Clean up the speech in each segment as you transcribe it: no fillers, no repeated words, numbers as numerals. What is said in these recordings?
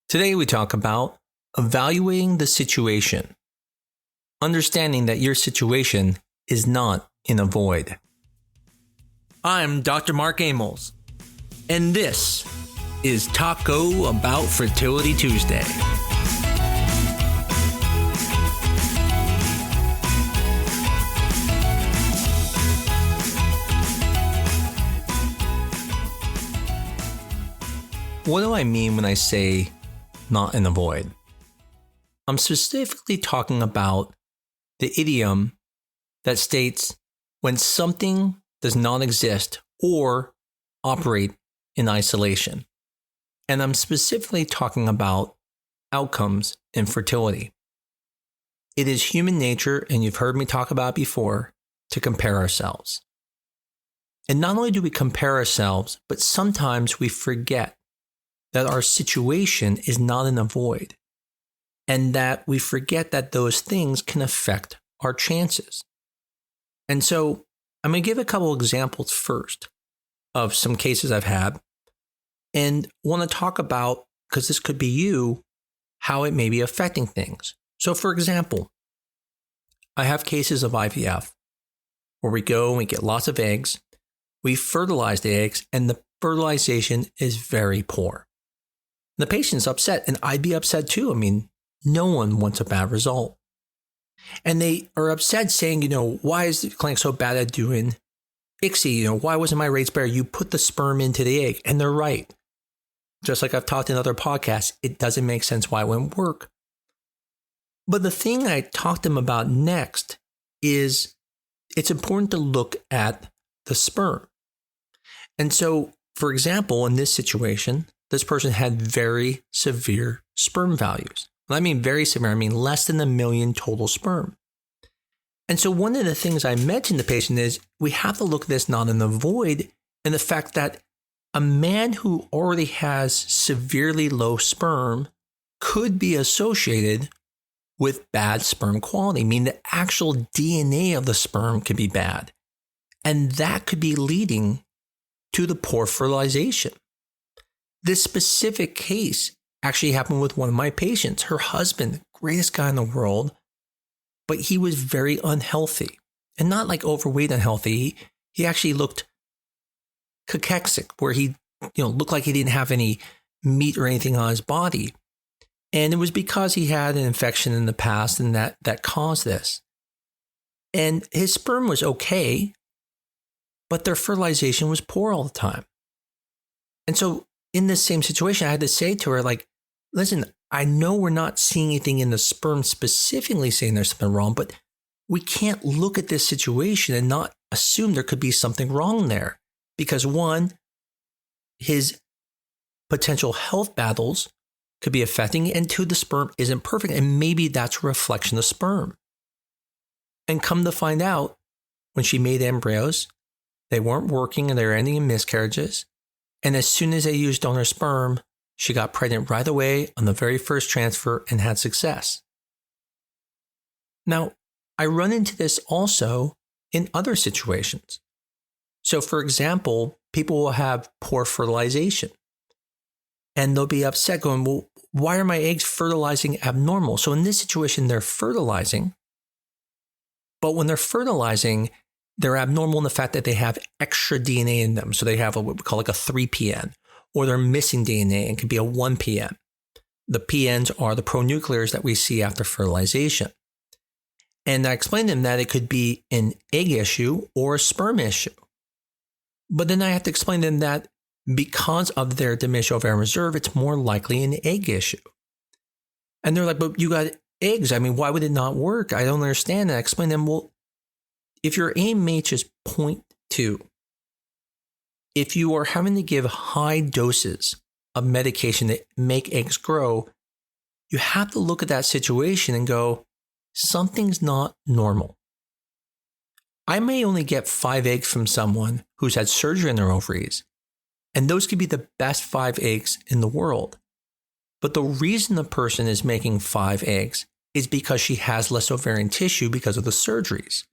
Today we talk about evaluating the situation, understanding that your situation is not in a void. I'm Dr. Mark Amols, and this is Taco Bout Fertility Tuesday. What do I mean when I say not in a void? I'm specifically talking about the idiom that states when something does not exist or operate in isolation. And I'm specifically talking about outcomes in fertility. It is human nature, and you've heard me talk about it before, to compare ourselves. And not only do we compare ourselves, but sometimes we forget that our situation is not in a void, and that we forget that those things can affect our chances. And so I'm going to give a couple examples first of some cases I've had, and want to talk about, because this could be you, how it may be affecting things. So for example, I have cases of IVF where we go and we get lots of eggs, we fertilize the eggs, and the fertilization is very poor. The patient's upset, and I'd be upset too. I mean, no one wants a bad result. And they are upset saying, why is the clinic so bad at doing ICSI? Why wasn't my rates better? You put the sperm into the egg. And they're right. Just like I've talked in other podcasts, it doesn't make sense why it wouldn't work. But the thing I talked to them about next is it's important to look at the sperm. And so, for example, in this situation, this person had very severe sperm values. When I mean very severe, I mean less than 1 million total sperm. And so one of the things I mentioned to the patient is we have to look at this not in the void, and the fact that a man who already has severely low sperm could be associated with bad sperm quality, meaning the actual DNA of the sperm could be bad. And that could be leading to the poor fertilization. This specific case actually happened with one of my patients. Her husband, greatest guy in the world, but he was very unhealthy, and not like overweight unhealthy. He actually looked cachectic, where he looked like he didn't have any meat or anything on his body. And it was because he had an infection in the past, and that caused this. And his sperm was okay, but their fertilization was poor all the time. And so in this same situation, I had to say to her, listen, I know we're not seeing anything in the sperm specifically saying there's something wrong, but we can't look at this situation and not assume there could be something wrong there. Because one, his potential health battles could be affecting, and two, the sperm isn't perfect, and maybe that's a reflection of sperm. And come to find out, when she made embryos, they weren't working and they were ending in miscarriages. And as soon as they used donor sperm, she got pregnant right away on the very first transfer and had success. Now, I run into this also in other situations. So, for example, people will have poor fertilization, and they'll be upset going, well, why are my eggs fertilizing abnormal? So in this situation, they're fertilizing, but when they're fertilizing, they're abnormal in the fact that they have extra DNA in them. So they have what we call like a 3PN, or they're missing DNA and could be a 1PN. The PNs are the pronuclears that we see after fertilization. And I explained to them that it could be an egg issue or a sperm issue. But then I have to explain to them that because of their diminished ovarian reserve, it's more likely an egg issue. And they're like, but you got eggs. I mean, why would it not work? I don't understand. And I explained to them, well, if your AMH is 0.2, if you are having to give high doses of medication that make eggs grow, you have to look at that situation and go, something's not normal. I may only get 5 eggs from someone who's had surgery in their ovaries, and those could be the best 5 eggs in the world. But the reason the person is making 5 eggs is because she has less ovarian tissue because of the surgeries.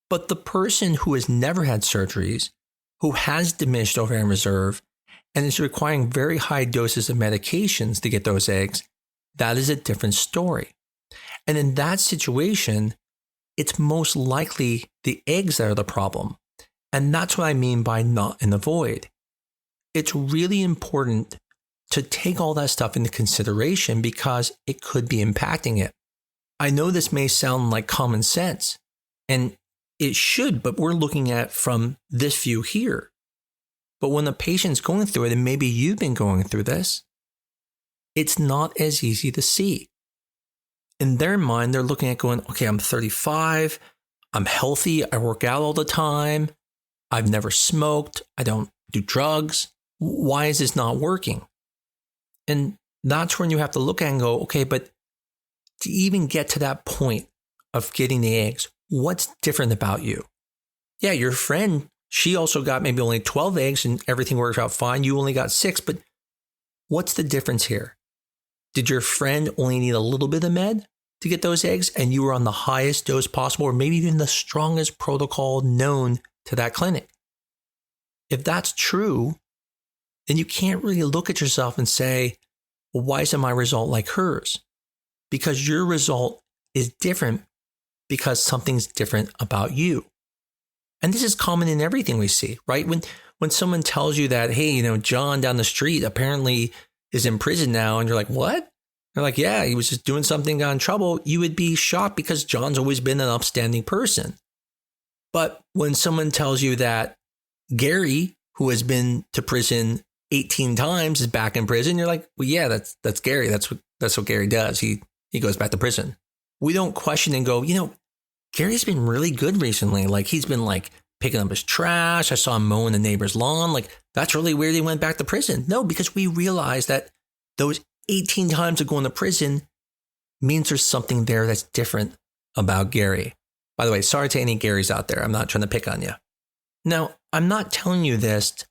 But the person who has never had surgeries, who has diminished ovarian reserve, and is requiring very high doses of medications to get those eggs, that is a different story. And in that situation, it's most likely the eggs that are the problem. And that's what I mean by not in the void. It's really important to take all that stuff into consideration because it could be impacting it. I know this may sound like common sense, and it should, but we're looking at from this view here. But when the patient's going through it, and maybe you've been going through this, it's not as easy to see. In their mind, they're looking at going, okay, I'm 35, I'm healthy, I work out all the time, I've never smoked, I don't do drugs. Why is this not working? And that's when you have to look at it and go, okay, but to even get to that point of getting the eggs, what's different about you? Yeah, your friend, she also got maybe only 12 eggs and everything worked out fine. You only got 6, but what's the difference here? Did your friend only need a little bit of med to get those eggs and you were on the highest dose possible or maybe even the strongest protocol known to that clinic? If that's true, then you can't really look at yourself and say, well, why isn't my result like hers? Because your result is different because something's different about you. And this is common in everything we see, right? When someone tells you that, hey, John down the street apparently is in prison now, and you're like, what? They're like, yeah, he was just doing something, got in trouble. You would be shocked because John's always been an upstanding person. But when someone tells you that Gary, who has been to prison 18 times, is back in prison, you're like, well, yeah, that's Gary. That's what Gary does. He goes back to prison. We don't question and go, Gary's been really good recently. Like he's been like picking up his trash. I saw him mowing the neighbor's lawn. Like that's really weird. He went back to prison. No, because we realize that those 18 times of going to prison means there's something there that's different about Gary. By the way, sorry to any Garys out there. I'm not trying to pick on you. Now, I'm not telling you this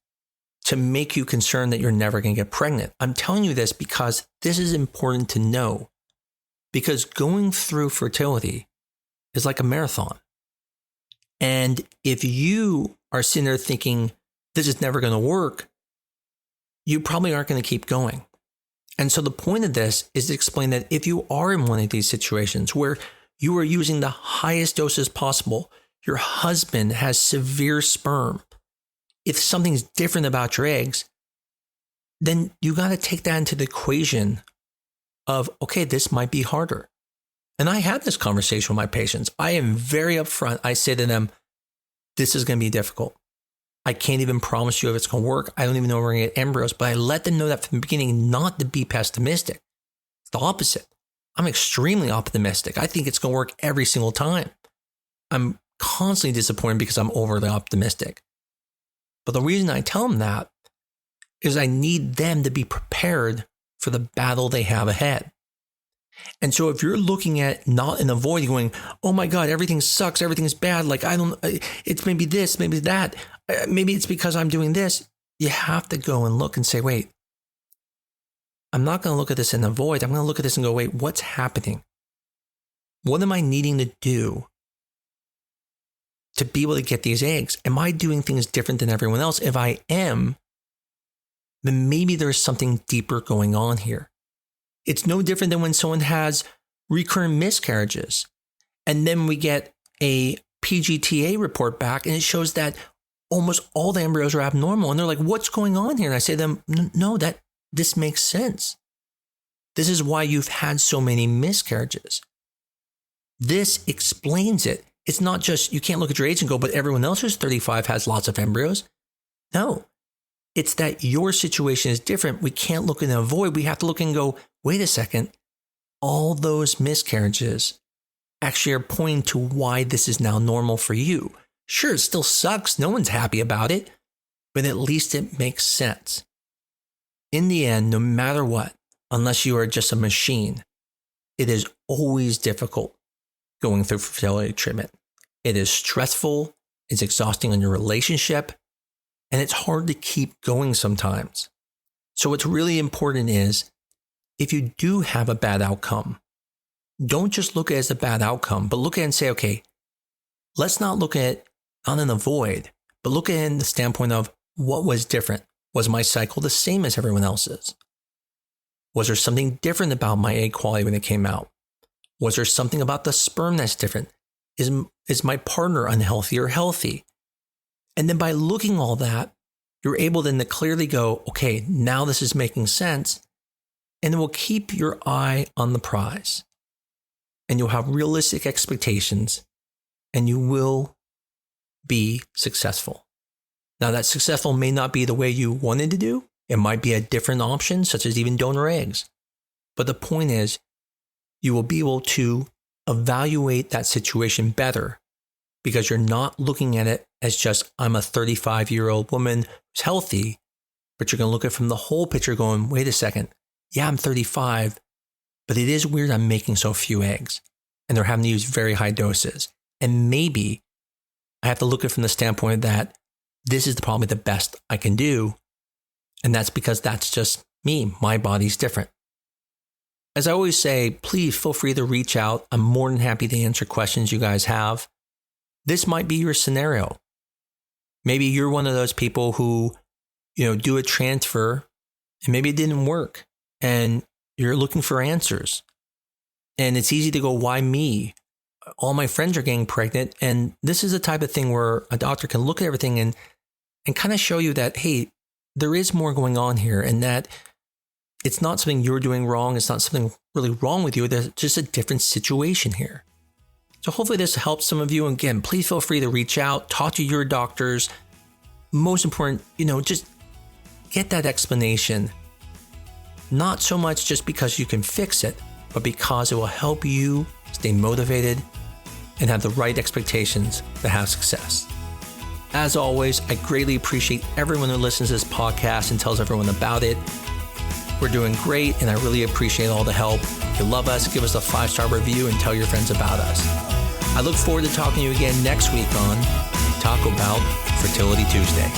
to make you concerned that you're never going to get pregnant. I'm telling you this because this is important to know. Because going through fertility is like a marathon. And if you are sitting there thinking, this is never going to work, you probably aren't going to keep going. And so the point of this is to explain that if you are in one of these situations where you are using the highest doses possible, your husband has severe sperm, if something's different about your eggs, then you got to take that into the equation of, okay, this might be harder. And I had this conversation with my patients. I am very upfront. I say to them, this is going to be difficult. I can't even promise you if it's going to work. I don't even know if we're going to get embryos, but I let them know that from the beginning not to be pessimistic. It's the opposite. I'm extremely optimistic. I think it's going to work every single time. I'm constantly disappointed because I'm overly optimistic. But the reason I tell them that is I need them to be prepared for the battle they have ahead. And so if you're looking at not in the void going, oh my God, everything sucks, everything's bad, like it's maybe this, maybe that, maybe it's because I'm doing this, you have to go and look and say, wait, I'm not going to look at this in the void. I'm going to look at this and go, wait, what's happening? What am I needing to do to be able to get these eggs? Am I doing things different than everyone else? If I am, then maybe there's something deeper going on here. It's no different than when someone has recurrent miscarriages. And then we get a PGTA report back and it shows that almost all the embryos are abnormal. And they're like, what's going on here? And I say to them, no, this makes sense. This is why you've had so many miscarriages. This explains it. It's not just, you can't look at your age and go, but everyone else who's 35 has lots of embryos. No, it's that your situation is different. We can't look in the void. We have to look and go, wait a second. All those miscarriages actually are pointing to why this is now normal for you. Sure, it still sucks. No one's happy about it, but at least it makes sense. In the end, no matter what, unless you are just a machine, it is always difficult going through fertility treatment. It is stressful, it's exhausting on your relationship, and it's hard to keep going sometimes. So what's really important is, if you do have a bad outcome, don't just look at it as a bad outcome, but look at it and say, okay, let's not look at it not in the void, but look at it in the standpoint of what was different. Was my cycle the same as everyone else's? Was there something different about my egg quality when it came out? Was there something about the sperm that's different? Is my partner unhealthy or healthy? And then by looking all that, you're able then to clearly go, okay, now this is making sense. And it will keep your eye on the prize. And you'll have realistic expectations and you will be successful. Now, that successful may not be the way you wanted to do. It might be a different option, such as even donor eggs. But the point is, you will be able to evaluate that situation better because you're not looking at it as just, I'm a 35-year-old woman who's healthy, but you're going to look at it from the whole picture going, wait a second. Yeah, I'm 35, but it is weird I'm making so few eggs and they're having to use very high doses. And maybe I have to look at it from the standpoint that this is probably the best I can do. And that's because that's just me. My body's different. As I always say, please feel free to reach out. I'm more than happy to answer questions you guys have. This might be your scenario. Maybe you're one of those people who, do a transfer and maybe it didn't work and you're looking for answers. And it's easy to go, why me? All my friends are getting pregnant. And this is the type of thing where a doctor can look at everything and kind of show you that, hey, there is more going on here and that it's not something you're doing wrong. It's not something really wrong with you. There's just a different situation here. So hopefully this helps some of you. And again, please feel free to reach out, talk to your doctors. Most important, just get that explanation. Not so much just because you can fix it, but because it will help you stay motivated and have the right expectations to have success. As always, I greatly appreciate everyone who listens to this podcast and tells everyone about it. We're doing great, and I really appreciate all the help. If you love us, give us a 5-star review and tell your friends about us. I look forward to talking to you again next week on Taco Bout Fertility Tuesday.